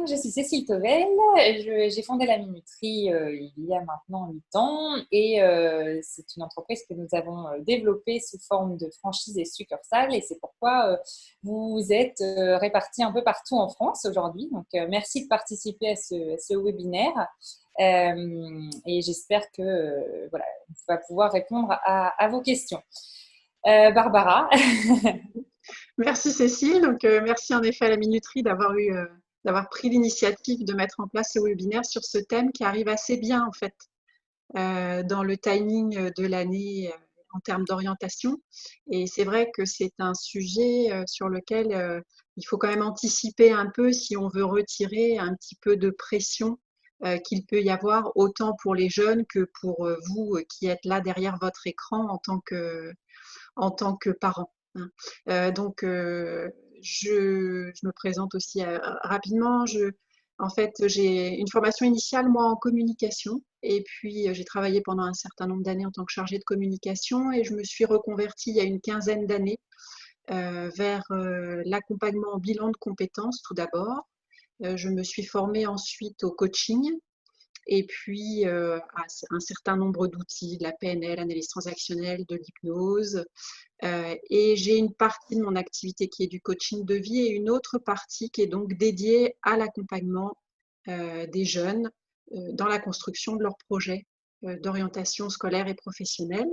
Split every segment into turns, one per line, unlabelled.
je suis Cécile Tovel. J'ai fondé la Minuterie il y a maintenant 8 ans et c'est une entreprise que nous avons développée sous forme de franchise et succursale et c'est pourquoi vous êtes répartis un peu partout en France aujourd'hui. Donc, merci de participer à ce webinaire et j'espère que voilà, on va pouvoir répondre à vos questions. Barbara.
Merci Cécile. Donc, merci en effet à la Minuterie d'avoir pris l'initiative de mettre en place ce webinaire sur ce thème qui arrive assez bien en fait dans le timing de l'année en termes d'orientation. Et c'est vrai que c'est un sujet sur lequel il faut quand même anticiper un peu si on veut retirer un petit peu de pression qu'il peut y avoir autant pour les jeunes que pour vous qui êtes là derrière votre écran en tant que parents. Donc, je me présente aussi rapidement. En fait, j'ai une formation initiale, moi, en communication. Et puis, j'ai travaillé pendant un certain nombre d'années en tant que chargée de communication. Et je me suis reconvertie il y a une quinzaine d'années vers l'accompagnement en bilan de compétences, tout d'abord. Je me suis formée ensuite au coaching et puis à un certain nombre d'outils, de la PNL, analyse transactionnelle, de l'hypnose. Et j'ai une partie de mon activité qui est du coaching de vie et une autre partie qui est donc dédiée à l'accompagnement des jeunes dans la construction de leurs projets d'orientation scolaire et professionnelle.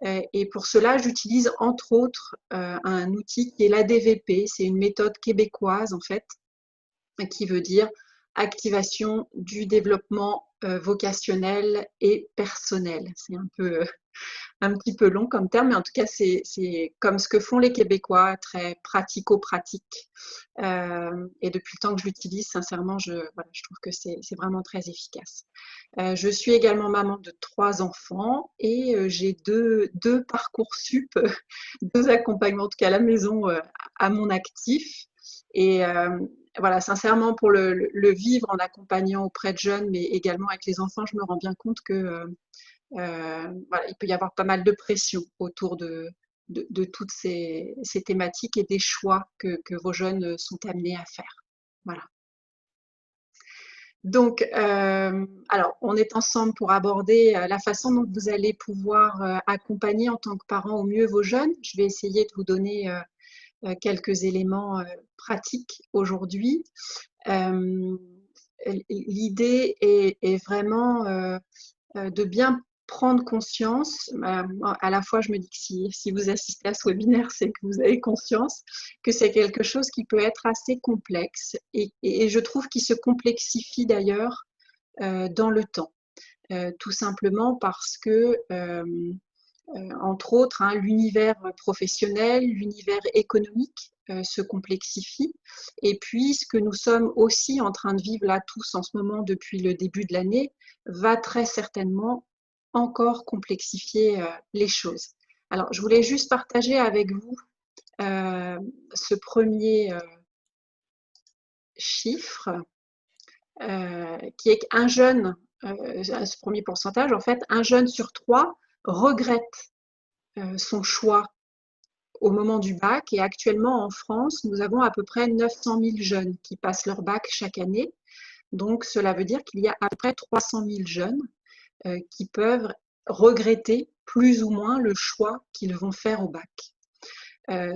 Et pour cela, j'utilise entre autres un outil qui est l'ADVP. C'est une méthode québécoise en fait, qui veut dire activation du développement vocationnel et personnel. C'est un petit peu long comme terme, mais en tout cas, c'est comme ce que font les Québécois, très pratico-pratique. Et depuis le temps que je l'utilise, sincèrement, voilà, je trouve que c'est vraiment très efficace. Je suis également maman de 3 enfants et j'ai deux parcours sup, 2 accompagnements, en tout cas à la maison, à mon actif. Et voilà, sincèrement, pour le vivre en accompagnant auprès de jeunes, mais également avec les enfants, je me rends bien compte que voilà, il peut y avoir pas mal de pression autour de toutes ces thématiques et des choix que vos jeunes sont amenés à faire. Voilà. Donc, alors, on est ensemble pour aborder la façon dont vous allez pouvoir accompagner en tant que parent au mieux vos jeunes. Je vais essayer de vous donner quelques éléments pratiques aujourd'hui. L'idée est vraiment de bien prendre conscience. À la fois, je me dis que si vous assistez à ce webinaire, c'est que vous avez conscience que c'est quelque chose qui peut être assez complexe et je trouve qu'il se complexifie d'ailleurs dans le temps. Tout simplement parce que entre autres, hein, l'univers professionnel, l'univers économique se complexifie. Et puis, ce que nous sommes aussi en train de vivre là tous en ce moment depuis le début de l'année va très certainement encore complexifier les choses. Alors, je voulais juste partager avec vous ce premier chiffre qui est qu'un jeune, ce premier pourcentage, en fait, un jeune sur 3 regrette son choix au moment du bac. Et actuellement, en France, nous avons à peu près 900 000 jeunes qui passent leur bac chaque année. Donc, cela veut dire qu'il y a à peu près 300 000 jeunes qui peuvent regretter plus ou moins le choix qu'ils vont faire au bac.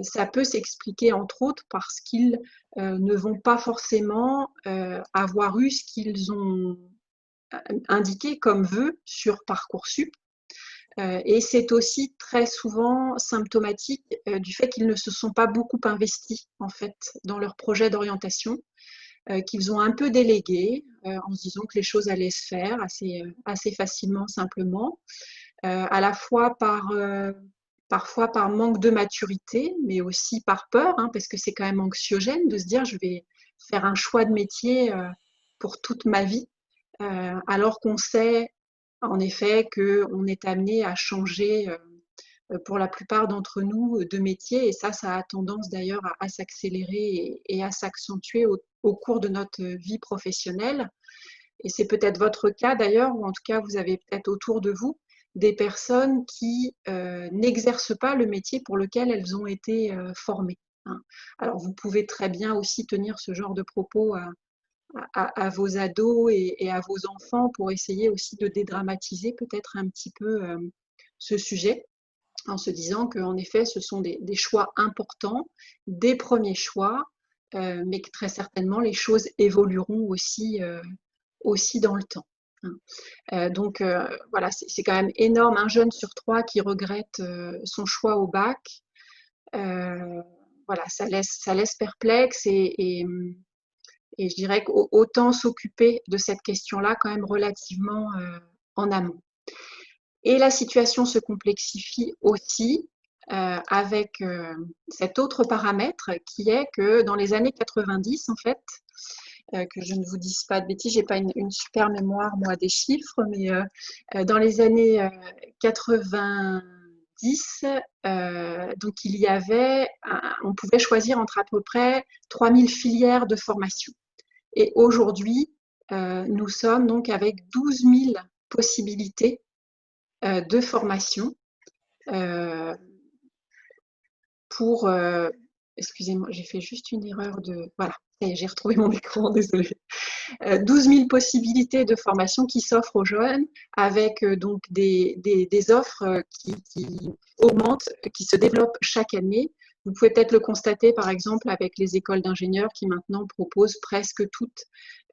Ça peut s'expliquer entre autres parce qu'ils ne vont pas forcément avoir eu ce qu'ils ont indiqué comme vœu sur Parcoursup. Et c'est aussi très souvent symptomatique du fait qu'ils ne se sont pas beaucoup investis en fait dans leur projet d'orientation, qu'ils ont un peu délégué en se disant que les choses allaient se faire assez facilement, simplement, à la fois parfois par manque de maturité, mais aussi par peur, hein, parce que c'est quand même anxiogène de se dire je vais faire un choix de métier pour toute ma vie, alors qu'on sait en effet qu'on est amené à changer pour la plupart d'entre nous de métier et ça a tendance d'ailleurs à s'accélérer et à s'accentuer au cours de notre vie professionnelle. Et c'est peut-être votre cas d'ailleurs, ou en tout cas vous avez peut-être autour de vous des personnes qui n'exercent pas le métier pour lequel elles ont été formées. Hein. Alors vous pouvez très bien aussi tenir ce genre de propos à vos ados et à vos enfants pour essayer aussi de dédramatiser peut-être un petit peu ce sujet, en se disant qu'en effet, ce sont des choix importants, des premiers choix, mais que très certainement, les choses évolueront aussi dans le temps. Donc voilà, c'est quand même énorme, un jeune sur trois qui regrette son choix au bac. Voilà, ça laisse perplexe et je dirais qu'autant s'occuper de cette question-là quand même relativement en amont. Et la situation se complexifie aussi avec cet autre paramètre qui est que dans les années 90, en fait, que je ne vous dise pas de bêtises, j'ai pas une super mémoire, moi, des chiffres, mais dans les années 90, donc il y avait, on pouvait choisir entre à peu près 3000 filières de formation. Et aujourd'hui, nous sommes donc avec 12 000 possibilités de formation pour, excusez-moi, j'ai fait juste une erreur de, voilà, j'ai retrouvé mon écran, désolée. 12 000 possibilités de formation qui s'offrent aux jeunes avec donc des offres qui augmentent, qui se développent chaque année. Vous pouvez peut-être le constater par exemple avec les écoles d'ingénieurs qui maintenant proposent presque toutes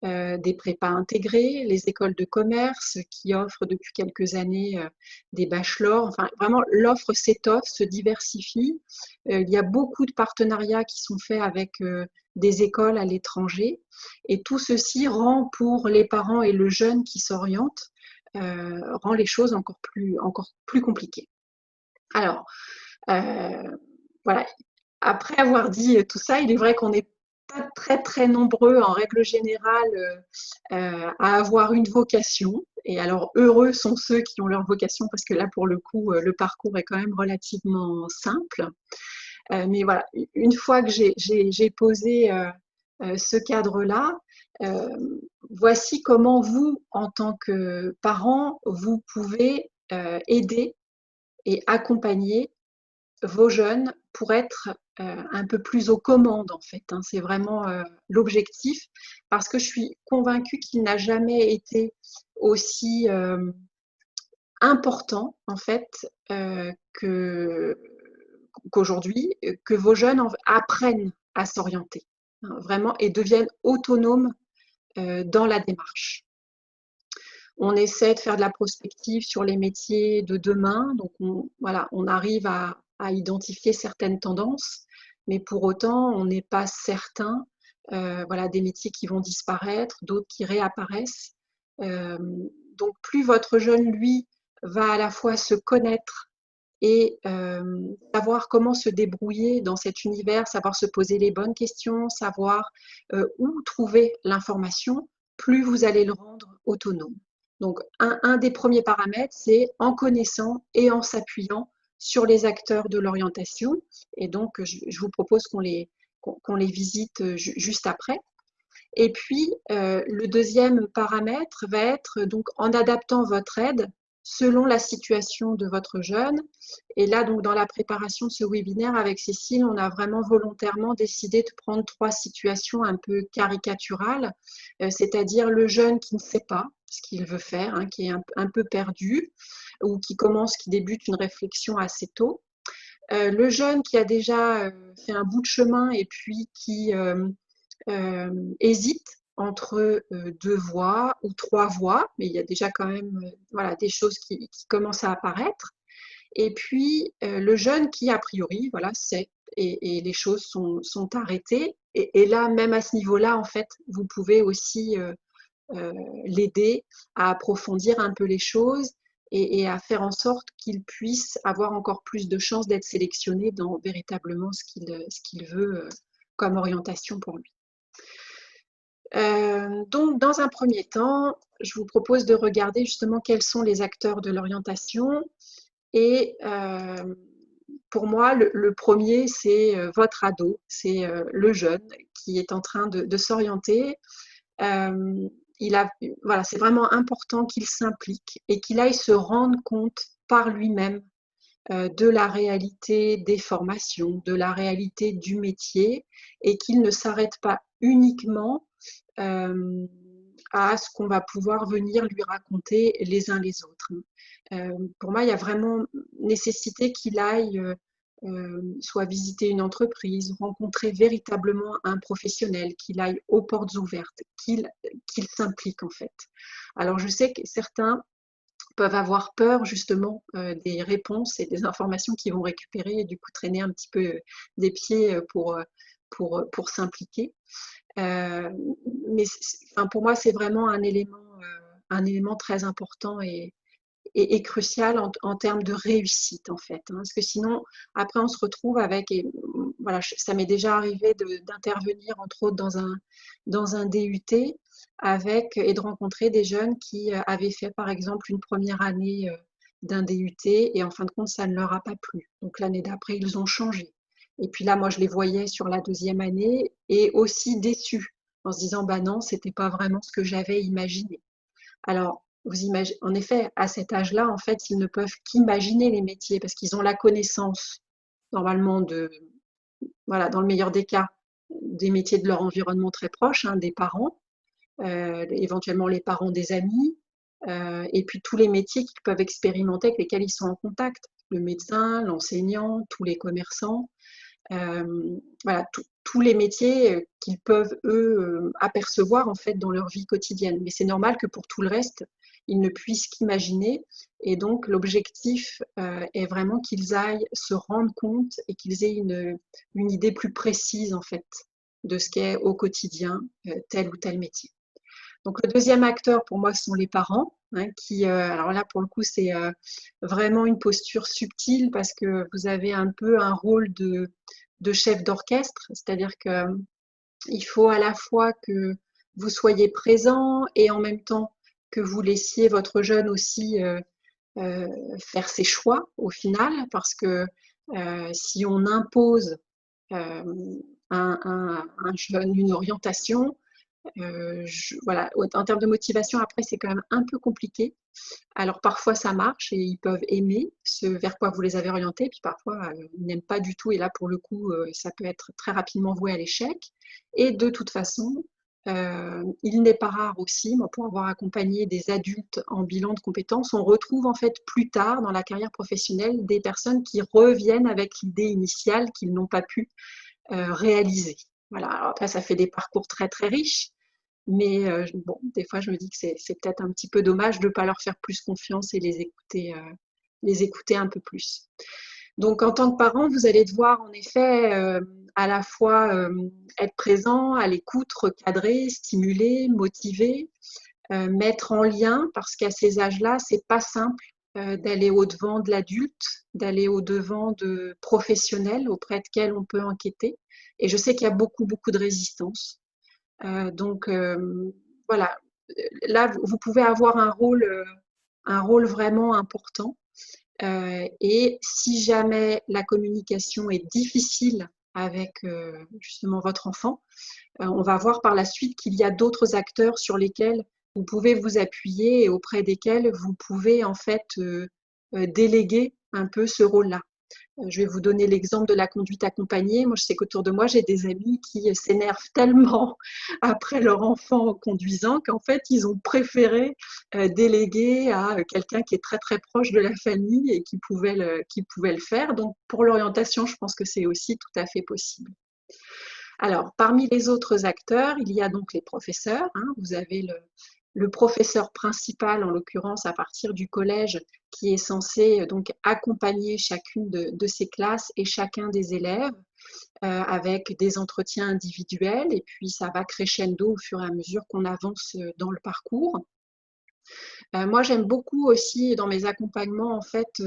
des prépas intégrés, les écoles de commerce qui offrent depuis quelques années des bachelors. Enfin, vraiment, l'offre s'étoffe, se diversifie. Il y a beaucoup de partenariats qui sont faits avec des écoles à l'étranger. Et tout ceci rend pour les parents et le jeune qui s'oriente, rend les choses encore plus compliquées. Alors, voilà. Après avoir dit tout ça, il est vrai qu'on n'est pas très très nombreux en règle générale à avoir une vocation. Et alors heureux sont ceux qui ont leur vocation parce que là pour le coup le parcours est quand même relativement simple. Mais voilà, une fois que j'ai posé ce cadre-là, voici comment vous, en tant que parent, vous pouvez aider et accompagner vos jeunes pour être un peu plus aux commandes en fait. Hein. C'est vraiment l'objectif parce que je suis convaincue qu'il n'a jamais été aussi important en fait qu'aujourd'hui, que vos jeunes apprennent à s'orienter hein, vraiment et deviennent autonomes dans la démarche. On essaie de faire de la prospective sur les métiers de demain, donc voilà, on arrive à identifier certaines tendances, mais pour autant, on n'est pas certain voilà, des métiers qui vont disparaître, d'autres qui réapparaissent. Donc plus votre jeune, lui, va à la fois se connaître et savoir comment se débrouiller dans cet univers, savoir se poser les bonnes questions, savoir où trouver l'information, plus vous allez le rendre autonome. Donc, un des premiers paramètres, c'est en connaissant et en s'appuyant sur les acteurs de l'orientation. Et donc, je vous propose qu'on les visite juste après. Et puis, le deuxième paramètre va être donc en adaptant votre aide selon la situation de votre jeune. Et là, donc, dans la préparation de ce webinaire avec Cécile, on a vraiment volontairement décidé de prendre 3 situations un peu caricaturales, c'est-à-dire le jeune qui ne sait pas ce qu'il veut faire, hein, qui est un peu perdu ou qui débute une réflexion assez tôt. Le jeune qui a déjà fait un bout de chemin et puis qui hésite entre 2 voies ou 3 voies, mais il y a déjà quand même voilà, des choses qui commencent à apparaître. Et puis le jeune qui, a priori, voilà, sait et les choses sont arrêtées. Et là, même à ce niveau-là, en fait, vous pouvez aussi l'aider à approfondir un peu les choses et à faire en sorte qu'il puisse avoir encore plus de chances d'être sélectionné dans véritablement ce qu'il veut comme orientation pour lui. Donc, dans un premier temps, je vous propose de regarder justement quels sont les acteurs de l'orientation. Et pour moi, le premier, c'est votre ado, c'est le jeune qui est en train de s'orienter. Voilà, c'est vraiment important qu'il s'implique et qu'il aille se rendre compte par lui-même de la réalité des formations, de la réalité du métier et qu'il ne s'arrête pas uniquement à ce qu'on va pouvoir venir lui raconter les uns les autres. Pour moi, il y a vraiment nécessité qu'il aille soit visiter une entreprise, rencontrer véritablement un professionnel, qu'il aille aux portes ouvertes, qu'il s'implique en fait. Alors je sais que certains peuvent avoir peur justement des réponses et des informations qu'ils vont récupérer et du coup traîner un petit peu des pieds pour s'impliquer. Mais enfin, pour moi, c'est vraiment un élément très important et crucial en termes de réussite, en fait. Hein, parce que sinon, après, on se retrouve avec, et voilà, ça m'est déjà arrivé d'intervenir, entre autres, dans un DUT et de rencontrer des jeunes qui avaient fait, par exemple, une première année d'un DUT et en fin de compte, ça ne leur a pas plu. Donc l'année d'après, ils ont changé. Et puis là, moi, je les voyais sur la deuxième année et aussi déçus en se disant, bah non, c'était pas vraiment ce que j'avais imaginé. Alors, vous imaginez, en effet, à cet âge-là, en fait, ils ne peuvent qu'imaginer les métiers parce qu'ils ont la connaissance, normalement, voilà, dans le meilleur des cas, des métiers de leur environnement très proche, hein, des parents, éventuellement les parents des amis, et puis tous les métiers qu'ils peuvent expérimenter avec lesquels ils sont en contact, le médecin, l'enseignant, tous les commerçants. Voilà, tous les métiers qu'ils peuvent, eux, apercevoir en fait dans leur vie quotidienne. Mais c'est normal que pour tout le reste, ils ne puissent qu'imaginer. Et donc, l'objectif est vraiment qu'ils aillent se rendre compte et qu'ils aient une idée plus précise en fait de ce qu'est au quotidien tel ou tel métier. Donc, le deuxième acteur pour moi, ce sont les parents, hein, qui, alors là, pour le coup, c'est vraiment une posture subtile parce que vous avez un peu un rôle de chef d'orchestre, c'est-à-dire que il faut à la fois que vous soyez présent et en même temps que vous laissiez votre jeune aussi faire ses choix au final, parce que si on impose euh, un jeune une orientation, voilà, en termes de motivation, après, c'est quand même un peu compliqué. Alors parfois ça marche et ils peuvent aimer ce vers quoi vous les avez orientés, puis parfois ils n'aiment pas du tout et là pour le coup ça peut être très rapidement voué à l'échec. Et de toute façon, il n'est pas rare aussi, moi pour avoir accompagné des adultes en bilan de compétences, on retrouve en fait plus tard dans la carrière professionnelle des personnes qui reviennent avec l'idée initiale qu'ils n'ont pas pu réaliser. Voilà, alors après ça fait des parcours très très riches, mais bon, des fois, je me dis que c'est peut-être un petit peu dommage de ne pas leur faire plus confiance et les écouter un peu plus. Donc, en tant que parent, vous allez devoir en effet à la fois être présent, à l'écoute, recadrer, stimuler, motiver, mettre en lien, parce qu'à ces âges-là, c'est pas simple d'aller au-devant de l'adulte, d'aller au-devant de professionnels auprès desquels on peut enquêter. Et je sais qu'il y a beaucoup, beaucoup de résistance. Donc voilà, là vous pouvez avoir un rôle vraiment important. Et si jamais la communication est difficile avec justement votre enfant, on va voir par la suite qu'il y a d'autres acteurs sur lesquels vous pouvez vous appuyer et auprès desquels vous pouvez en fait déléguer un peu ce rôle-là. Je vais vous donner l'exemple de la conduite accompagnée. Moi, je sais qu'autour de moi, j'ai des amis qui s'énervent tellement après leur enfant conduisant qu'en fait, ils ont préféré déléguer à quelqu'un qui est très très proche de la famille et qui pouvait le faire. Donc, pour l'orientation, je pense que c'est aussi tout à fait possible. Alors, parmi les autres acteurs, il y a donc les professeurs. Hein. Vous avez le professeur principal, en l'occurrence à partir du collège, qui est censé donc accompagner chacune de ces classes et chacun des élèves avec des entretiens individuels. Et puis, ça va crescendo au fur et à mesure qu'on avance dans le parcours. Moi, j'aime beaucoup aussi dans mes accompagnements, en fait,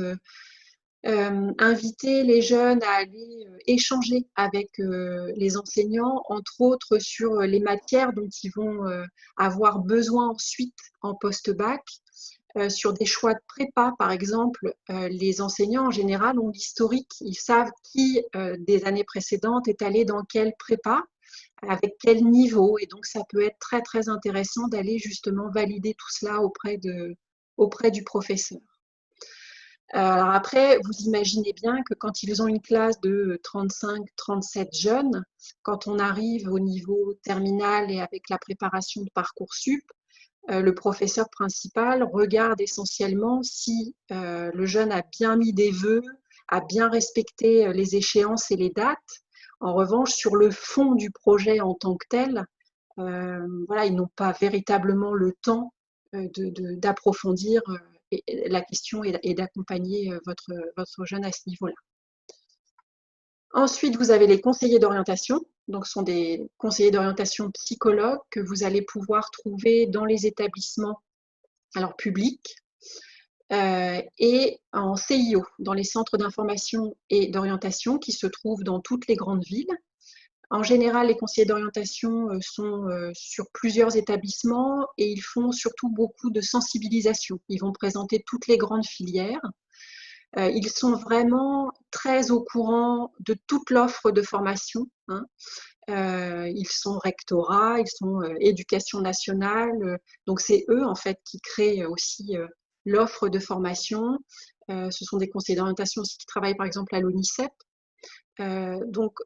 inviter les jeunes à aller échanger avec les enseignants, entre autres sur les matières dont ils vont avoir besoin ensuite en post-bac, sur des choix de prépa, par exemple. Les enseignants, en général, ont l'historique. Ils savent qui, des années précédentes, est allé dans quelle prépa, avec quel niveau. Et donc, ça peut être très, très intéressant d'aller justement valider tout cela auprès du professeur. Alors après, vous imaginez bien que quand ils ont une classe de 35-37 jeunes, quand on arrive au niveau terminal et avec la préparation de Parcoursup, le professeur principal regarde essentiellement si le jeune a bien mis des vœux, a bien respecté les échéances et les dates. En revanche, sur le fond du projet en tant que tel, voilà, ils n'ont pas véritablement le temps d'approfondir la question et d'accompagner votre jeune à ce niveau-là. Ensuite, vous avez les conseillers d'orientation. Donc, ce sont des conseillers d'orientation psychologues que vous allez pouvoir trouver dans les établissements publics et en CIO, dans les centres d'information et d'orientation qui se trouvent dans toutes les grandes villes. En général, les conseillers d'orientation sont sur plusieurs établissements et ils font surtout beaucoup de sensibilisation. Ils vont présenter toutes les grandes filières. Ils sont vraiment très au courant de toute l'offre de formation. Ils sont rectorat, ils sont éducation nationale. Donc, c'est eux, en fait, qui créent aussi l'offre de formation. Ce sont des conseillers d'orientation aussi qui travaillent, par exemple, à l'ONICEP. Donc,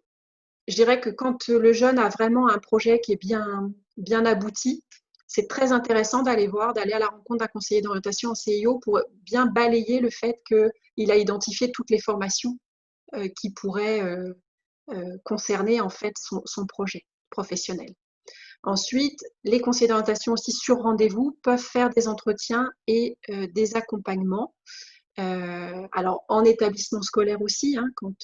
je dirais que quand le jeune a vraiment un projet qui est bien abouti, c'est très intéressant d'aller à la rencontre d'un conseiller d'orientation en CIO pour bien balayer le fait qu'il a identifié toutes les formations qui pourraient concerner en fait son projet professionnel. Ensuite, les conseillers d'orientation aussi sur rendez-vous peuvent faire des entretiens et des accompagnements. Alors en établissement scolaire aussi, quand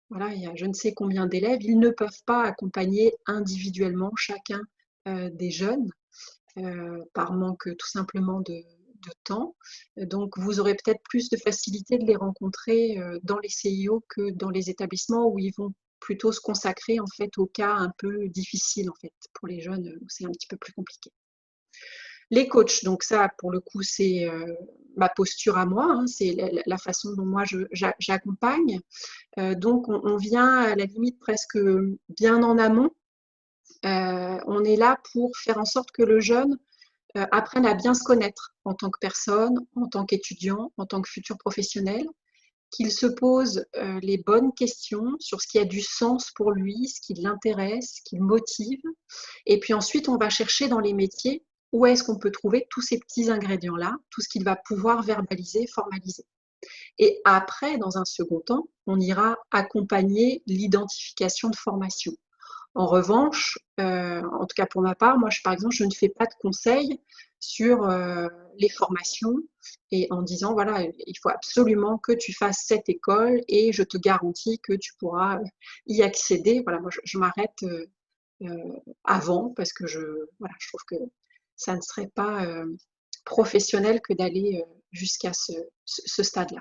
voilà, il y a je ne sais combien d'élèves, ils ne peuvent pas accompagner individuellement chacun des jeunes par manque tout simplement de temps. Donc, vous aurez peut-être plus de facilité de les rencontrer dans les CIO que dans les établissements où ils vont plutôt se consacrer en fait aux cas un peu difficiles en fait pour les jeunes où c'est un petit peu plus compliqué. Les coachs, donc ça pour le coup c'est ma posture à moi, c'est la façon dont moi j'accompagne. Donc on vient à la limite presque bien en amont. On est là pour faire en sorte que le jeune apprenne à bien se connaître en tant que personne, en tant qu'étudiant, en tant que futur professionnel, qu'il se pose les bonnes questions sur ce qui a du sens pour lui, ce qui l'intéresse, ce qui le motive. Et puis ensuite, on va chercher dans les métiers où est-ce qu'on peut trouver tous ces petits ingrédients-là, tout ce qu'il va pouvoir verbaliser, formaliser. Et après, dans un second temps, on ira accompagner l'identification de formation. En revanche, en tout cas pour ma part, moi, par exemple, je ne fais pas de conseils sur les formations et en disant, voilà, il faut absolument que tu fasses cette école et je te garantis que tu pourras y accéder. Voilà, moi, je m'arrête avant parce que voilà, je trouve que ça ne serait pas professionnel que d'aller jusqu'à ce stade-là.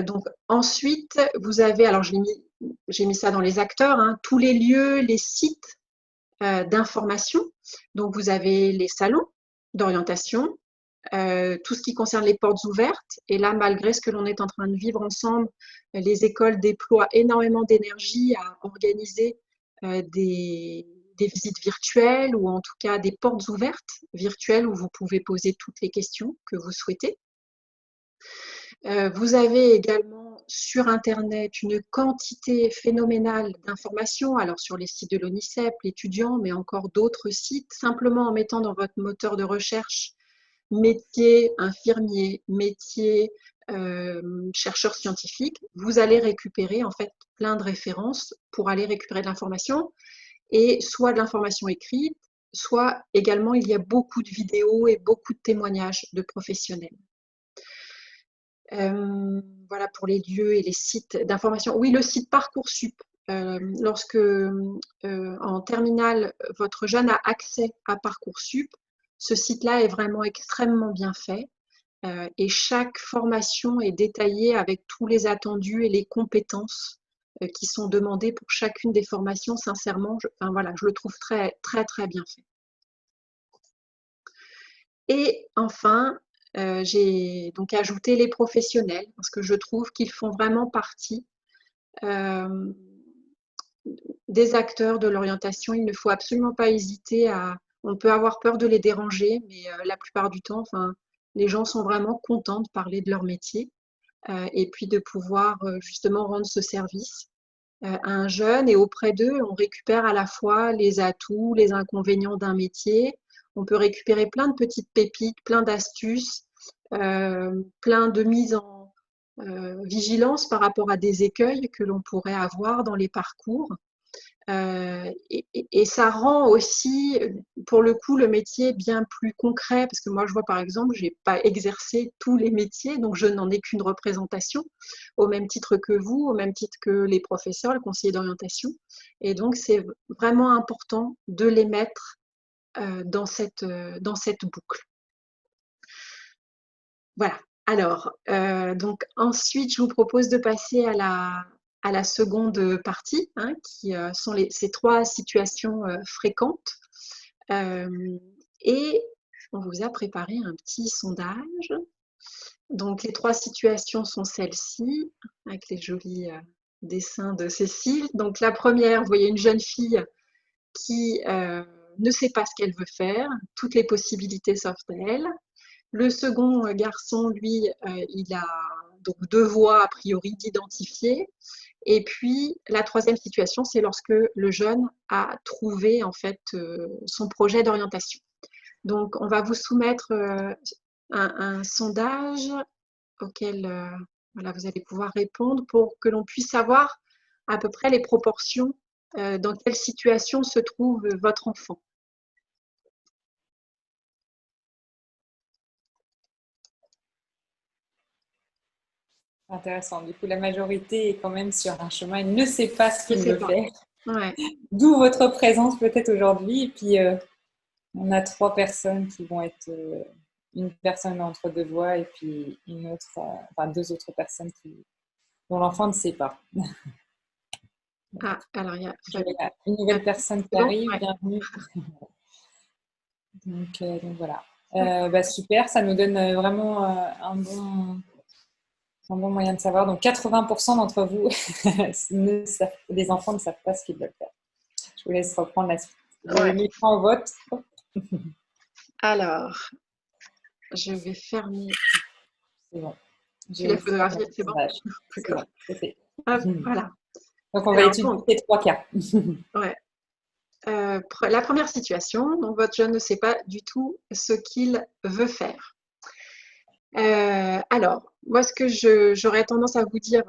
Donc ensuite, vous avez, alors j'ai mis ça dans les acteurs, tous les lieux, les sites d'information. Donc vous avez les salons d'orientation, tout ce qui concerne les portes ouvertes. Et là, malgré ce que l'on est en train de vivre ensemble, les écoles déploient énormément d'énergie à organiser des visites virtuelles ou en tout cas des portes ouvertes virtuelles où vous pouvez poser toutes les questions que vous souhaitez. Vous avez également sur Internet une quantité phénoménale d'informations, alors sur les sites de l'ONICEP, l'étudiant, mais encore d'autres sites, simplement en mettant dans votre moteur de recherche métier infirmier, métier chercheur scientifique, vous allez récupérer en fait plein de références pour aller récupérer de l'information, et soit de l'information écrite, soit également il y a beaucoup de vidéos et beaucoup de témoignages de professionnels. Voilà pour les lieux et les sites d'information. Oui, le site Parcoursup. Lorsque en terminale, votre jeune a accès à Parcoursup, ce site-là est vraiment extrêmement bien fait et chaque formation est détaillée avec tous les attendus et les compétences qui sont demandées pour chacune des formations. Sincèrement, voilà, je le trouve très, très, très bien fait. Et enfin, j'ai donc ajouté les professionnels parce que je trouve qu'ils font vraiment partie des acteurs de l'orientation. Il ne faut absolument pas hésiter on peut avoir peur de les déranger, mais la plupart du temps, les gens sont vraiment contents de parler de leur métier. et puis de pouvoir justement rendre ce service à un jeune. Et auprès d'eux, on récupère à la fois les atouts, les inconvénients d'un métier. On peut récupérer plein de petites pépites, plein d'astuces, plein de mises en vigilance par rapport à des écueils que l'on pourrait avoir dans les parcours. Et ça rend aussi, pour le coup, le métier bien plus concret, parce que moi, je vois par exemple, je n'ai pas exercé tous les métiers, donc je n'en ai qu'une représentation, au même titre que vous, au même titre que les professeurs, les conseillers d'orientation. Et donc, c'est vraiment important de les mettre dans cette boucle. Voilà. Alors, donc ensuite, je vous propose de passer à la seconde partie, hein, qui sont ces 3 situations fréquentes. Et on vous a préparé un petit sondage. Donc, les 3 situations sont celles-ci, avec les jolis dessins de Cécile. Donc, la première, vous voyez une jeune fille qui ne sait pas ce qu'elle veut faire, toutes les possibilités s'offrent à elle. Le second garçon, lui, il a donc 2 voies a priori d'identifier. Et puis, la troisième situation, c'est lorsque le jeune a trouvé en fait son projet d'orientation. Donc, on va vous soumettre un sondage auquel voilà, vous allez pouvoir répondre pour que l'on puisse savoir à peu près les proportions dans quelle situation se trouve votre enfant.
Intéressant. Du coup, la majorité est quand même sur un chemin. Il ne sait pas ce
Je
qu'il
sais
veut
pas.
faire.
Ouais.
D'où votre présence peut-être aujourd'hui. Et puis, on a 3 personnes qui vont être une personne entre 2 voies et puis une autre, enfin 2 autres personnes dont l'enfant ne sait pas.
Ah, alors il y a Fabien.
Une nouvelle personne qui
C'est bon?
arrive.
Ouais.
Bienvenue. Donc voilà. Bah, super, ça nous donne vraiment un bon moyen de savoir. Donc 80% d'entre vous, les enfants ne savent pas ce qu'ils veulent faire. Je vous laisse reprendre la suite. Je
Ouais.
mets en vote.
Alors, je vais fermer.
C'est bon.
Tu
J'ai
l'as
ouvert
photographié,
mon
c'est bon?
sondage. C'est
D'accord.
bon, c'est fait.
Hop,
Donc
voilà.
on va
Alors,
étudier
donc,
ces 3 cas.
ouais. La première situation, donc votre jeune ne sait pas du tout ce qu'il veut faire. Alors, moi, ce que j'aurais tendance à vous dire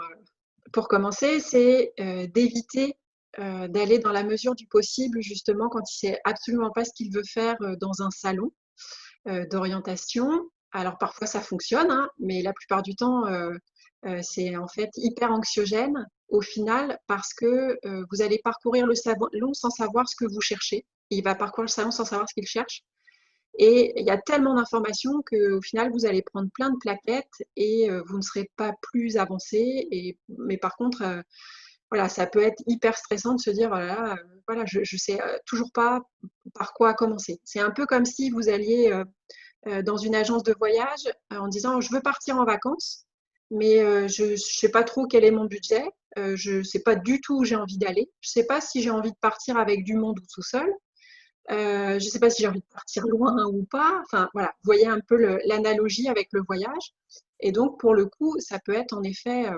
pour commencer, c'est d'éviter d'aller dans la mesure du possible, justement, quand il sait absolument pas ce qu'il veut faire dans un salon d'orientation. Alors, parfois, ça fonctionne, hein, mais la plupart du temps, c'est en fait hyper anxiogène au final parce que vous allez parcourir le salon sans savoir ce que vous cherchez. Il va parcourir le salon sans savoir ce qu'il cherche. Et il y a tellement d'informations qu'au final, vous allez prendre plein de plaquettes et vous ne serez pas plus avancé. Mais par contre, voilà, ça peut être hyper stressant de se dire, voilà, voilà je ne sais toujours pas par quoi commencer. C'est un peu comme si vous alliez dans une agence de voyage en disant, je veux partir en vacances, mais je ne sais pas trop quel est mon budget. Je ne sais pas du tout où j'ai envie d'aller. Je ne sais pas si j'ai envie de partir avec du monde ou tout seul. Je ne sais pas si j'ai envie de partir loin ou pas. Enfin, voilà, vous voyez un peu l'analogie avec le voyage. Et donc, pour le coup, ça peut être en effet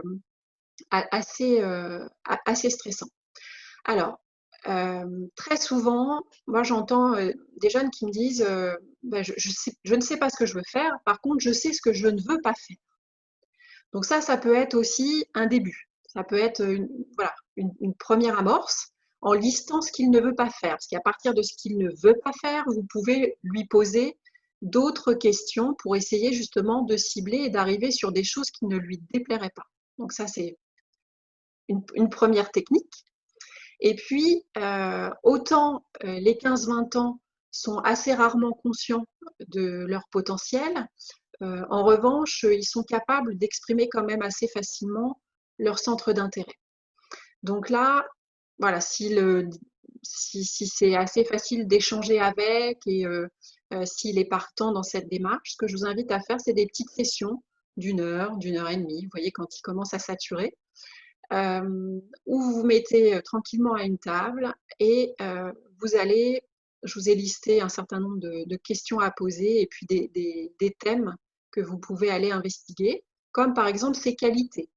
assez stressant. Alors, très souvent, moi, j'entends des jeunes qui me disent ben, je ne sais pas ce que je veux faire, par contre, je sais ce que je ne veux pas faire. Donc ça peut être aussi un début. Ça peut être voilà, une première amorce en listant ce qu'il ne veut pas faire. Parce qu'à partir de ce qu'il ne veut pas faire, vous pouvez lui poser d'autres questions pour essayer justement de cibler et d'arriver sur des choses qui ne lui déplairaient pas. Donc ça, c'est une première technique. Et puis, autant les 15-20 ans sont assez rarement conscients de leur potentiel, en revanche, ils sont capables d'exprimer quand même assez facilement leur centre d'intérêt. Donc là, voilà, si c'est assez facile d'échanger avec et s'il est partant dans cette démarche, ce que je vous invite à faire, c'est des petites sessions d'une heure et demie, vous voyez, quand il commence à saturer, où vous vous mettez tranquillement à une table et vous allez, je vous ai listé un certain nombre de questions à poser et puis des thèmes que vous pouvez aller investiguer. comme par exemple ses qualités.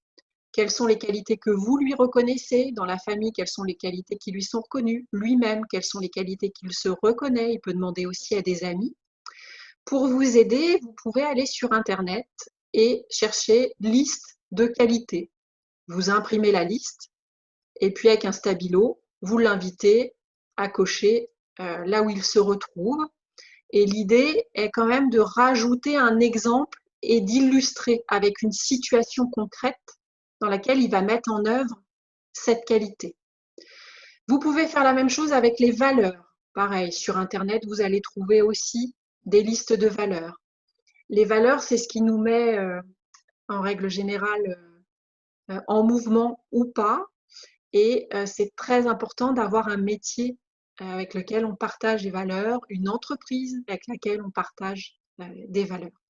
Quelles sont les qualités que vous lui reconnaissez dans la famille? Quelles sont les qualités qui lui sont reconnues? Lui-même, quelles sont les qualités qu'il se reconnaît? Il peut demander aussi à des amis. Pour vous aider, vous pouvez aller sur Internet et chercher liste de qualités. Vous imprimez la liste et puis avec un stabilo, vous l'invitez à cocher là où il se retrouve. Et l'idée est quand même de rajouter un exemple et d'illustrer avec une situation concrète dans laquelle il va mettre en œuvre cette qualité. Vous pouvez faire la même chose avec les valeurs. Pareil, sur Internet, vous allez trouver aussi des listes de valeurs. Les valeurs, c'est ce qui nous met, en règle générale, en mouvement ou pas. Et c'est très important d'avoir un métier avec lequel on partage des valeurs, une entreprise avec laquelle on partage des valeurs.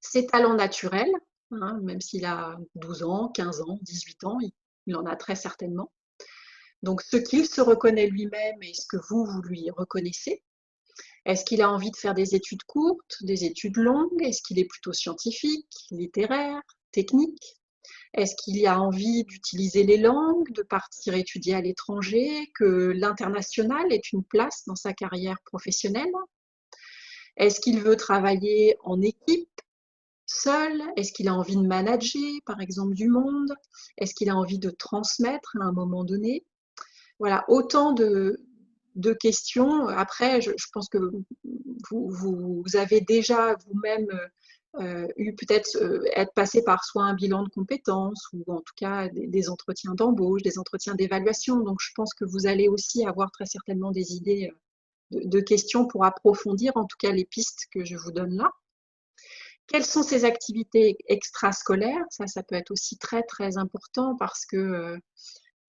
Ses talents naturels, hein, même s'il a 12 ans, 15 ans, 18 ans, il en a très certainement. Donc, ce qu'il se reconnaît lui-même et ce que vous lui reconnaissez. Est-ce qu'il a envie de faire des études courtes, des études longues? Est-ce qu'il est plutôt scientifique, littéraire, technique? Est-ce qu'il a envie d'utiliser les langues, de partir étudier à l'étranger, que l'international ait une place dans sa carrière professionnelle? Est-ce qu'il veut travailler en équipe, seul? Est-ce qu'il a envie de manager, par exemple, du monde? Est-ce qu'il a envie de transmettre à un moment donné? Voilà, autant de questions. Après, je pense que vous avez déjà vous-même eu peut-être être passé par soit un bilan de compétences ou en tout cas des entretiens d'embauche, des entretiens d'évaluation. Donc, je pense que vous allez aussi avoir très certainement des idées de questions pour approfondir en tout cas les pistes que je vous donne là. Quelles sont ces activités extrascolaires? Ça peut être aussi très, très important parce que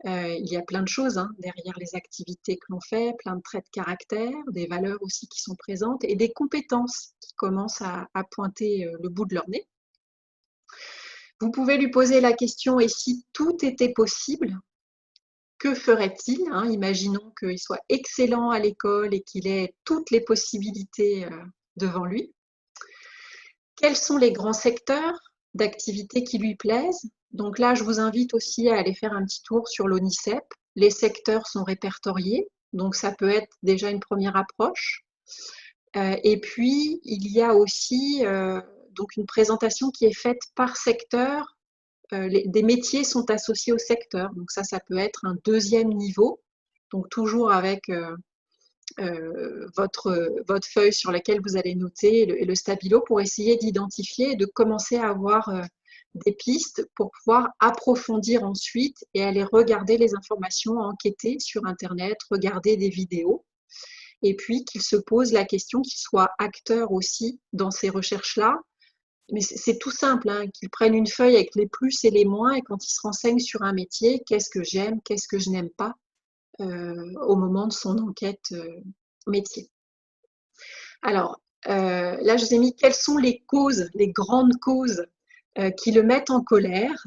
il y a plein de choses hein, derrière les activités que l'on fait, plein de traits de caractère, des valeurs aussi qui sont présentes et des compétences qui commencent à pointer le bout de leur nez. Vous pouvez lui poser la question, et si tout était possible, que ferait-il hein? Imaginons qu'il soit excellent à l'école et qu'il ait toutes les possibilités devant lui. Quels sont les grands secteurs d'activités qui lui plaisent? Donc là, je vous invite aussi à aller faire un petit tour sur l'ONICEP. Les secteurs sont répertoriés, donc ça peut être déjà une première approche. Et puis, il y a aussi donc une présentation qui est faite par secteur. Des métiers sont associés au secteur, donc ça peut être un deuxième niveau, donc toujours avec votre feuille sur laquelle vous allez noter et le stabilo pour essayer d'identifier et de commencer à avoir des pistes pour pouvoir approfondir ensuite et aller regarder les informations, enquêter sur Internet, regarder des vidéos et puis qu'il se pose la question, qu'il soit acteur aussi dans ces recherches-là. Mais c'est tout simple, hein, qu'il prenne une feuille avec les plus et les moins et quand il se renseigne sur un métier, qu'est-ce que j'aime, qu'est-ce que je n'aime pas au moment de son enquête métier. Alors, là, je vous ai mis quelles sont les causes, les grandes causes qui le mettent en colère,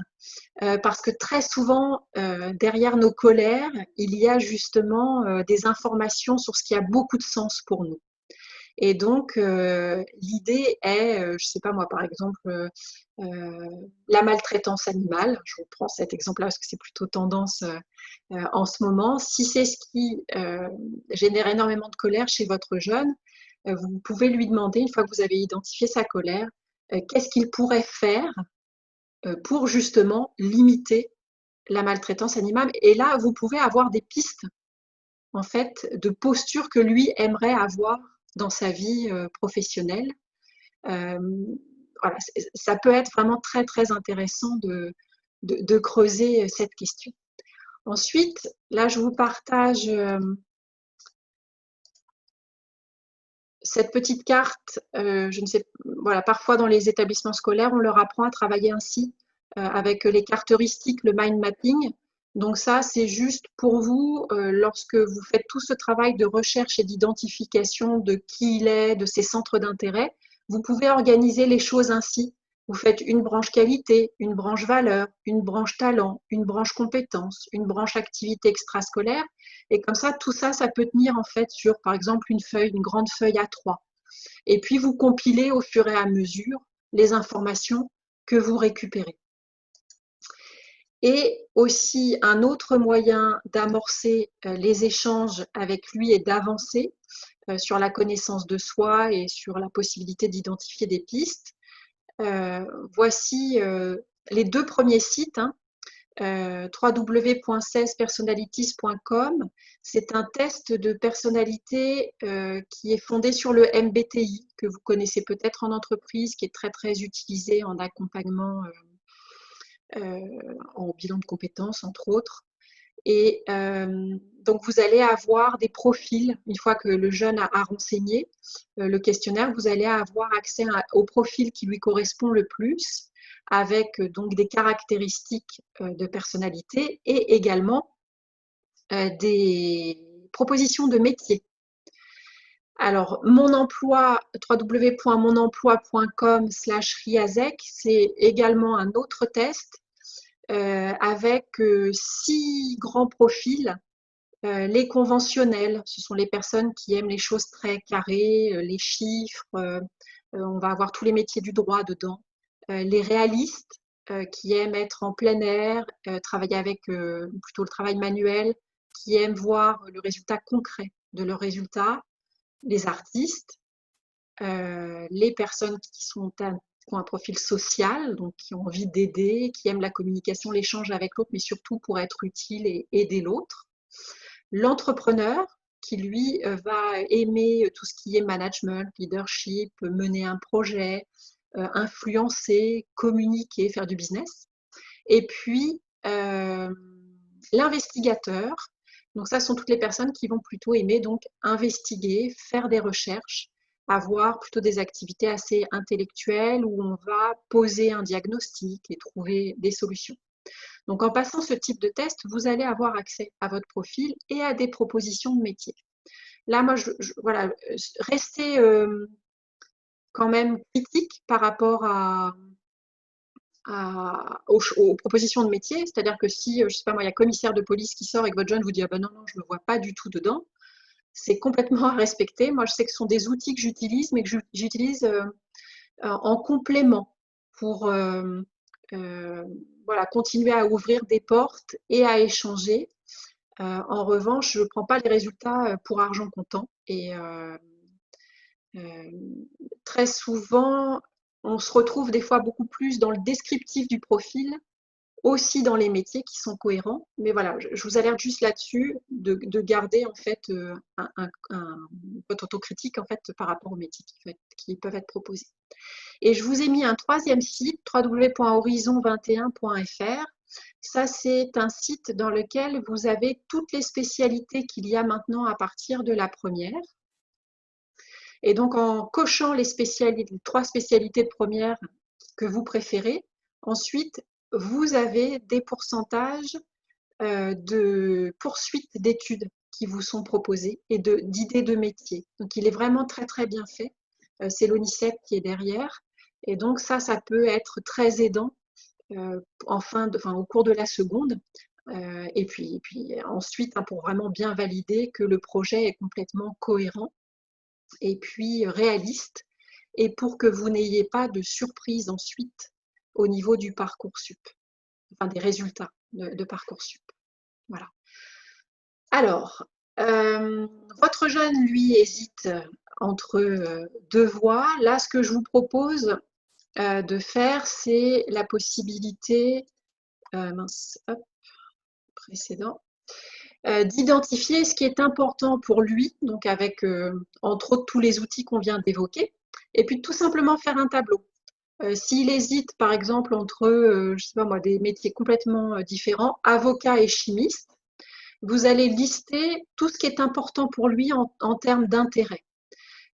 parce que très souvent, derrière nos colères, il y a justement des informations sur ce qui a beaucoup de sens pour nous. Et donc, l'idée est, je ne sais pas moi, par exemple, la maltraitance animale. Je vous prends cet exemple-là parce que c'est plutôt tendance en ce moment. Si c'est ce qui génère énormément de colère chez votre jeune, vous pouvez lui demander, une fois que vous avez identifié sa colère, qu'est-ce qu'il pourrait faire pour justement limiter la maltraitance animale. Et là, vous pouvez avoir des pistes en fait, de posture que lui aimerait avoir dans sa vie professionnelle. Voilà, ça peut être vraiment très, très intéressant de creuser cette question. Ensuite, là, je vous partage cette petite carte. Je ne sais, voilà, parfois dans les établissements scolaires, on leur apprend à travailler ainsi, avec les cartes heuristiques, le mind mapping. Donc ça, c'est juste pour vous, lorsque vous faites tout ce travail de recherche et d'identification de qui il est, de ses centres d'intérêt, vous pouvez organiser les choses ainsi. Vous faites une branche qualité, une branche valeur, une branche talent, une branche compétence, une branche activité extrascolaire. Et comme ça, tout ça, ça peut tenir en fait sur, par exemple, une feuille, une grande feuille A3. Et puis, vous compilez au fur et à mesure les informations que vous récupérez. Et aussi un autre moyen d'amorcer les échanges avec lui et d'avancer sur la connaissance de soi et sur la possibilité d'identifier des pistes. Voici les deux premiers sites, hein. www.16personalities.com. C'est un test de personnalité qui est fondé sur le MBTI, que vous connaissez peut-être en entreprise, qui est très très utilisé en accompagnement, en bilan de compétences entre autres. Et donc vous allez avoir des profils, une fois que le jeune a renseigné le questionnaire, vous allez avoir accès au profil qui lui correspond le plus, avec donc des caractéristiques de personnalité et également des propositions de métier. Alors, Mon Emploi, www.monemploi.com/riazec, c'est également un autre test avec 6 grands profils. Les conventionnels, ce sont les personnes qui aiment les choses très carrées, les chiffres, on va avoir tous les métiers du droit dedans. Les réalistes, qui aiment être en plein air, travailler avec plutôt le travail manuel, qui aiment voir le résultat concret de leurs résultats. Les artistes, les personnes qui ont un profil social, donc qui ont envie d'aider, qui aiment la communication, l'échange avec l'autre, mais surtout pour être utile et aider l'autre. L'entrepreneur, qui lui va aimer tout ce qui est management, leadership, mener un projet, influencer, communiquer, faire du business. Et puis, l'investigateur, donc ça sont toutes les personnes qui vont plutôt aimer donc investiguer, faire des recherches, avoir plutôt des activités assez intellectuelles où on va poser un diagnostic et trouver des solutions. Donc en passant ce type de test, vous allez avoir accès à votre profil et à des propositions de métier. Là, moi, voilà, restez quand même critique par rapport aux propositions de métier, c'est-à-dire que si, je sais pas moi, il y a commissaire de police qui sort et que votre jeune vous dit « ah ben non, non, je me vois pas du tout dedans », c'est complètement à respecter. Moi, je sais que ce sont des outils que j'utilise, mais que j'utilise en complément pour voilà, continuer à ouvrir des portes et à échanger. En revanche, je ne prends pas les résultats pour argent comptant. Et très souvent, on se retrouve des fois beaucoup plus dans le descriptif du profil, aussi dans les métiers qui sont cohérents. Mais voilà, je vous alerte juste là-dessus de garder en fait votre autocritique en fait par rapport aux métiers qui peuvent être proposés. Et je vous ai mis un troisième site, www.horizon21.fr. Ça, c'est un site dans lequel vous avez toutes les spécialités qu'il y a maintenant à partir de la première. Et donc, en cochant les 3 spécialités de première que vous préférez, ensuite, vous avez des pourcentages de poursuite d'études qui vous sont proposés et d'idées de métier. Donc, il est vraiment très, très bien fait. C'est l'ONICEP qui est derrière. Et donc, ça peut être très aidant au cours de la seconde. Et puis ensuite, pour vraiment bien valider que le projet est complètement cohérent et puis réaliste, et pour que vous n'ayez pas de surprise ensuite au niveau du Parcoursup, enfin des résultats de Parcoursup. Voilà. Alors, votre jeune, lui, hésite entre 2 voies. Là, ce que je vous propose de faire, c'est la possibilité, précédent, d'identifier ce qui est important pour lui, donc avec entre autres tous les outils qu'on vient d'évoquer, et puis tout simplement faire un tableau. S'il hésite par exemple entre, je sais pas moi, des métiers complètement différents, avocat et chimiste, vous allez lister tout ce qui est important pour lui en termes d'intérêt.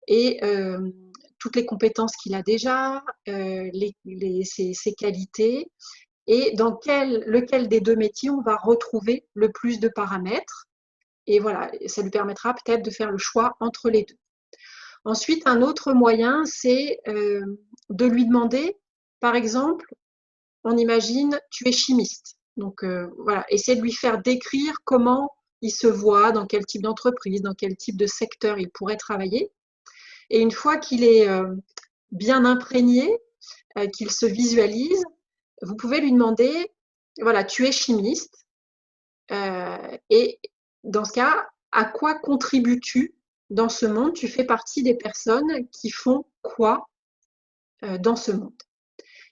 Et toutes les compétences qu'il a déjà, ses qualités, et dans lequel des 2 métiers on va retrouver le plus de paramètres. Et voilà, ça lui permettra peut-être de faire le choix entre les 2. Ensuite, un autre moyen, c'est de lui demander, par exemple, on imagine, tu es chimiste. Donc voilà, essayer de lui faire décrire comment il se voit, dans quel type d'entreprise, dans quel type de secteur il pourrait travailler. Et une fois qu'il est bien imprégné, qu'il se visualise. Vous pouvez lui demander, voilà, tu es chimiste, et dans ce cas, à quoi contribues-tu dans ce monde? Tu fais partie des personnes qui font quoi dans ce monde?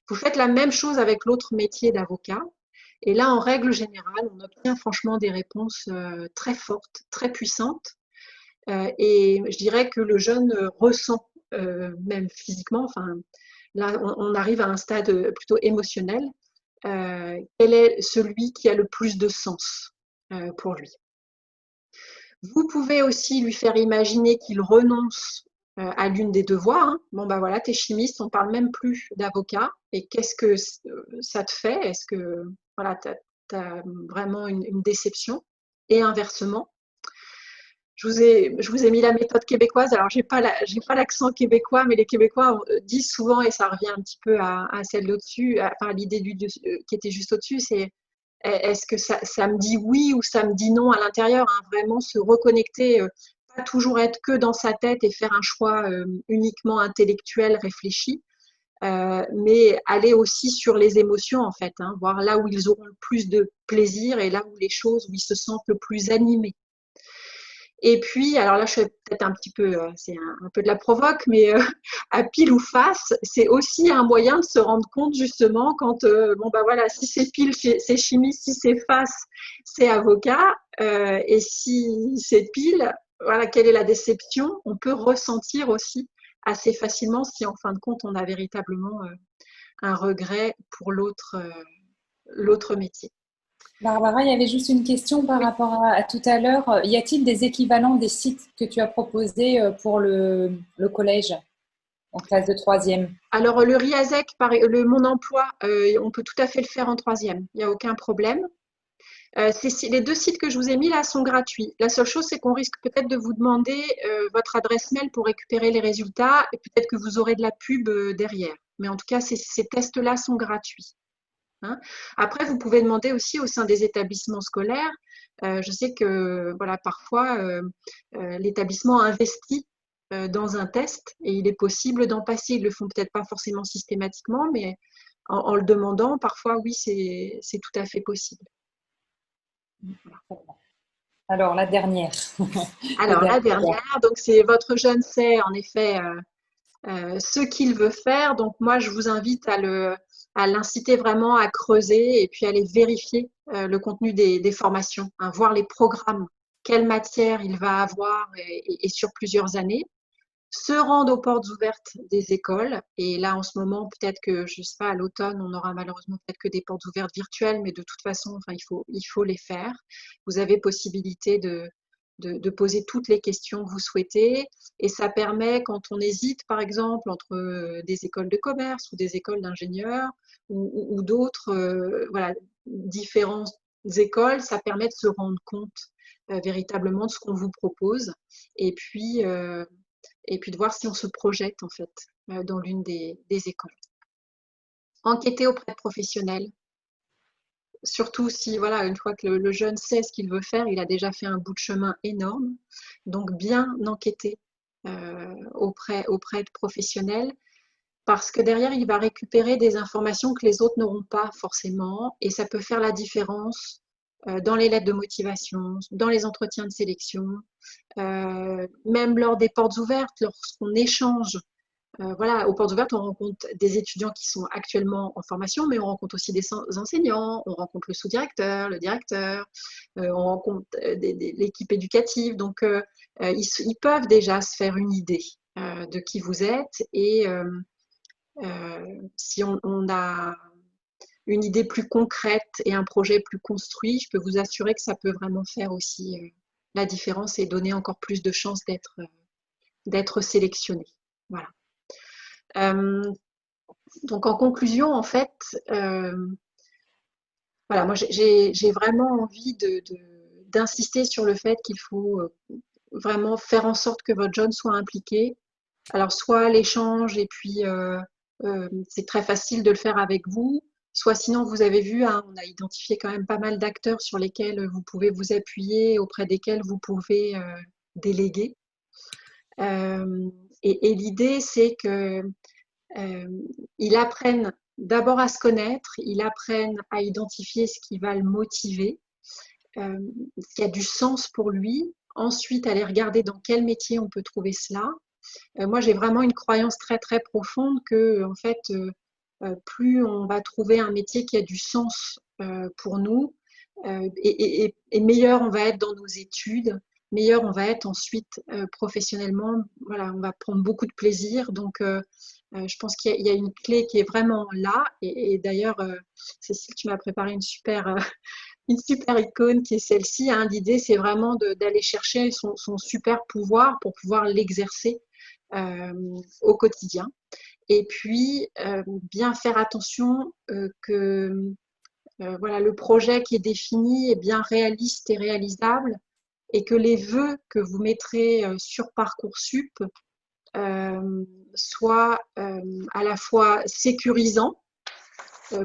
Vous faites la même chose avec l'autre métier d'avocat. Et là, en règle générale, on obtient franchement des réponses très fortes, très puissantes. Et je dirais que le jeune ressent, même physiquement, enfin, là, on arrive à un stade plutôt émotionnel, quel est celui qui a le plus de sens pour lui. Vous pouvez aussi lui faire imaginer qu'il renonce à l'une des deux voies. Hein. Bon, bah voilà, t'es chimiste, on parle même plus d'avocat. Et qu'est-ce que ça te fait? Est-ce que voilà, t'as vraiment une déception? Et inversement, je vous ai mis la méthode québécoise. Alors, j'ai pas l'accent québécois, mais les Québécois disent souvent, et ça revient un petit peu à celle d'au-dessus, enfin, à l'idée qui était juste au-dessus, c'est est-ce que ça me dit oui ou ça me dit non à l'intérieur, hein, vraiment se reconnecter, pas toujours être que dans sa tête et faire un choix uniquement intellectuel, réfléchi, mais aller aussi sur les émotions en fait, hein, voir là où ils auront le plus de plaisir et là où les choses où ils se sentent le plus animés. Et puis, alors là, je fais peut-être un petit peu, c'est un peu de la provoque, mais à pile ou face, c'est aussi un moyen de se rendre compte justement quand, bon bah voilà, si c'est pile, c'est chimie, si c'est face, c'est avocat, et si c'est pile, voilà, quelle est la déception? On peut ressentir aussi assez facilement si en fin de compte on a véritablement un regret pour l'autre métier.
Barbara, il y avait juste une question par
Oui.
rapport à tout à l'heure. Y a-t-il des équivalents des sites que tu as proposés pour le collège en classe de troisième?
Alors le RIASEC, le Mon Emploi, on peut tout à fait le faire en troisième, il n'y a aucun problème. Les deux sites que je vous ai mis là sont gratuits. La seule chose, c'est qu'on risque peut-être de vous demander votre adresse mail pour récupérer les résultats et peut-être que vous aurez de la pub derrière. Mais en tout cas, ces tests-là sont gratuits. Hein. Après, vous pouvez demander aussi au sein des établissements scolaires. Je sais que voilà, parfois, l'établissement investit dans un test et il est possible d'en passer. Ils ne le font peut-être pas forcément systématiquement, mais en le demandant, parfois, oui, c'est tout à fait possible.
Alors, la dernière. Le
Alors, la
dernier point.
dernière, donc c'est votre jeune sait en effet ce qu'il veut faire. Donc, moi, je vous invite à l'inciter vraiment à creuser et puis à aller vérifier le contenu des formations, hein, voir les programmes, quelle matière il va avoir et sur plusieurs années. Se rendre aux portes ouvertes des écoles. Et là, en ce moment, peut-être que, je ne sais pas, à l'automne, on aura malheureusement peut-être que des portes ouvertes virtuelles, mais de toute façon, enfin, il faut les faire. Vous avez possibilité de poser toutes les questions que vous souhaitez. Et ça permet, quand on hésite, par exemple, entre des écoles de commerce ou des écoles d'ingénieurs ou d'autres, voilà, différentes écoles, ça permet de se rendre compte véritablement de ce qu'on vous propose. Et puis, de voir si on se projette en fait dans l'une des écoles. Enquêter auprès de professionnels, surtout si voilà, une fois que le jeune sait ce qu'il veut faire, il a déjà fait un bout de chemin énorme. Donc bien enquêter auprès de professionnels parce que derrière, il va récupérer des informations que les autres n'auront pas forcément et ça peut faire la différence dans les lettres de motivation, dans les entretiens de sélection, même lors des portes ouvertes, lorsqu'on échange. Voilà, aux portes ouvertes, on rencontre des étudiants qui sont actuellement en formation, mais on rencontre aussi des enseignants, on rencontre le sous-directeur, le directeur, on rencontre l'équipe éducative. Donc, ils peuvent déjà se faire une idée de qui vous êtes et si on a une idée plus concrète et un projet plus construit, je peux vous assurer que ça peut vraiment faire aussi la différence et donner encore plus de chances d'être sélectionné. Voilà. Donc en conclusion, en fait, voilà, moi j'ai vraiment envie d'insister sur le fait qu'il faut vraiment faire en sorte que votre jeune soit impliqué. Alors soit l'échange et puis c'est très facile de le faire avec vous, soit sinon vous avez vu, hein, on a identifié quand même pas mal d'acteurs sur lesquels vous pouvez vous appuyer, auprès desquels vous pouvez déléguer. Et l'idée c'est que ils apprennent d'abord à se connaître, ils apprennent à identifier ce qui va le motiver, ce qui a du sens pour lui. Ensuite, aller regarder dans quel métier on peut trouver cela. Moi, j'ai vraiment une croyance très très profonde que, en fait, plus on va trouver un métier qui a du sens pour nous, et meilleur on va être dans nos études, meilleur on va être ensuite professionnellement. Voilà, on va prendre beaucoup de plaisir. Donc, je pense qu'il y a une clé qui est vraiment là. Et d'ailleurs, Cécile, tu m'as préparé une super icône qui est celle-ci. Hein. L'idée, c'est vraiment d'aller chercher son super pouvoir pour pouvoir l'exercer au quotidien. Et puis, bien faire attention que voilà, le projet qui est défini est bien réaliste et réalisable, et que les vœux que vous mettrez sur Parcoursup soient à la fois sécurisants